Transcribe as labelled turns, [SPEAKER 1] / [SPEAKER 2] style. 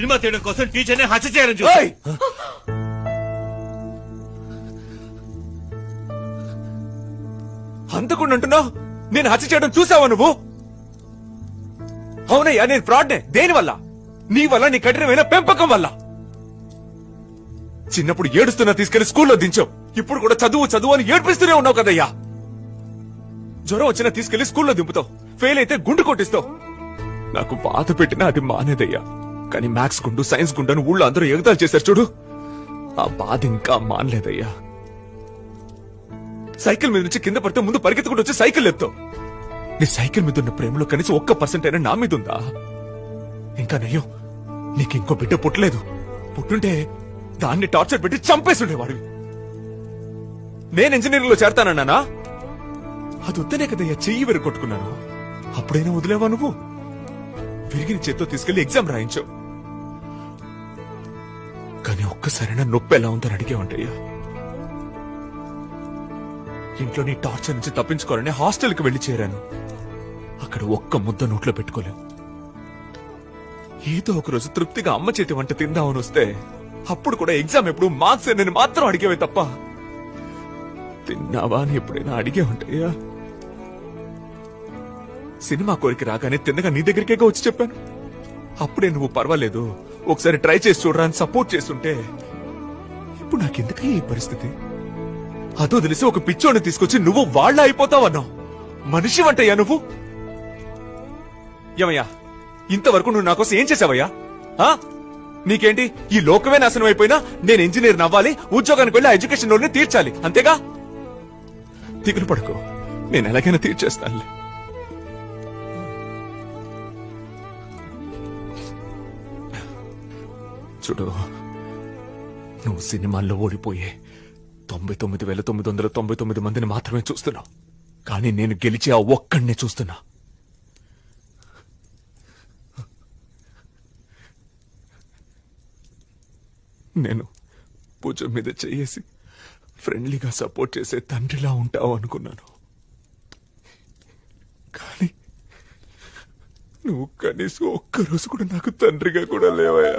[SPEAKER 1] Cinema తీయడం కోసం టీచర్ని హత్య చేయాలని చూసి
[SPEAKER 2] ఏయ్! హంతకుండా అంటున్నావు? నేను హత్య చేయడం చూసావా నువ్వు? అవునయ్యా, నేను ఫ్రాడ్నే. దేనివల్ల? నీ వల్ల, నీ కఠినమైన పెంపకం వల్ల. చిన్నప్పుడు ఏడుస్తున్నా తీసుకెళ్లి స్కూల్లో దించావు. ఇప్పుడు కూడా చదువు చదువు అని ఏడ్పిస్తూనే ఉన్నావు కదయ్యా. జ్వరం వచ్చినా తీసుకెళ్లి స్కూల్లో దింపుతావు. ఫెయిల్ అయితే గుండు కొట్టిస్తావు. నాకు బాధ పెట్టినా అది మానేదయ్యా. కానీ మ్యాథ్స్ గుండు, సైన్స్ గుండు అని ఊళ్ళో అందరూ ఎగతాలు చేశారు చూడు, ఆ బాధ ఇంకా మానలేదయ్యా. సైకిల్ మీద నుంచి కింద పడితే ముందు పరిగెత్తుకుంటూ వచ్చి సైకిల్ ఎత్తావు. నీ సైకిల్ మీద ఉన్న ప్రేమలో కనీసం 1% అయినా నా మీద ఉందా? ఇంకా నయ్యో, నీకు ఇంకో బిడ్డ పుట్టలేదు. పుట్టుంటే దాన్ని టార్చర్ పెట్టి చంపేసుండేవాడివి. నేను ఇంజనీరింగ్ లో చేరతానన్నానా? అది వద్దనే కదయ్యా చెయ్యి వెరగొట్టుకున్నాను. అప్పుడైనా వదిలేవా నువ్వు? విరిగిన చేత్తో తీసుకెళ్లి ఎగ్జామ్ రాయించావు. కానీ ఒక్కసారైనా నొప్పి ఎలా ఉందని అడిగేవంటయ్యా. ఇంట్లో నీ టార్చర్ నుంచి తప్పించుకోవాలని హాస్టల్కి వెళ్లి చేరాను. అక్కడ ఒక్క ముద్ద నోట్లో పెట్టుకోలేవు. ఏదో ఒక రోజు తృప్తిగా అమ్మ చేతి వంట తిందామని వస్తే అప్పుడు కూడా ఎగ్జామ్ ఎప్పుడు మార్క్స్ నేను మాత్రం అడిగేవే తప్ప తిన్నావా అని ఎప్పుడైనా అడిగే ఉంటాయా? సినిమా కోరిక రాగానే తిన్నగా నీ దగ్గరికే వచ్చి చెప్పాను. అప్పుడే నువ్వు పర్వాలేదు, ఒకసారి ట్రై చేసి చూడరా అని సపోర్ట్ చేస్తుంటే ఇప్పుడు నాకెందుకయ్యా ఈ పరిస్థితి? అదో తెలిసి ఒక పిచ్చోని తీసుకొచ్చి నువ్వు వాళ్ళ అయిపోతావన్నావు. మనిషి వంటయ్యా నువ్వు? ఏమయ్యా, ఇంతవరకు నువ్వు నా కోసం ఏం చేసావయ్యా? నీకేంటి, ఈ లోకమే నాశనం అయిపోయినా నేను ఇంజనీర్ అవ్వాలి, ఉద్యోగానికి వెళ్ళి ఎడ్యుకేషన్ లోనే తీర్చాలి, అంతేగా? దిగులు పడకు, నేను ఎలాగైనా తీర్చేస్తానులే. చూడు, నువ్వు సినిమాల్లో ఓడిపోయే 99,999 మందిని మాత్రమే చూస్తున్నావు. కానీ నేను గెలిచి ఆ ఒక్కడినే చూస్తున్నా. నేను భుజం మీద చేసి ఫ్రెండ్లీగా సపోర్ట్ చేసే తండ్రిలా ఉంటావు అనుకున్నాను. కానీ నువ్వు కనీసం ఒక్కరోజు కూడా నాకు తండ్రిగా కూడా లేవయ్యా.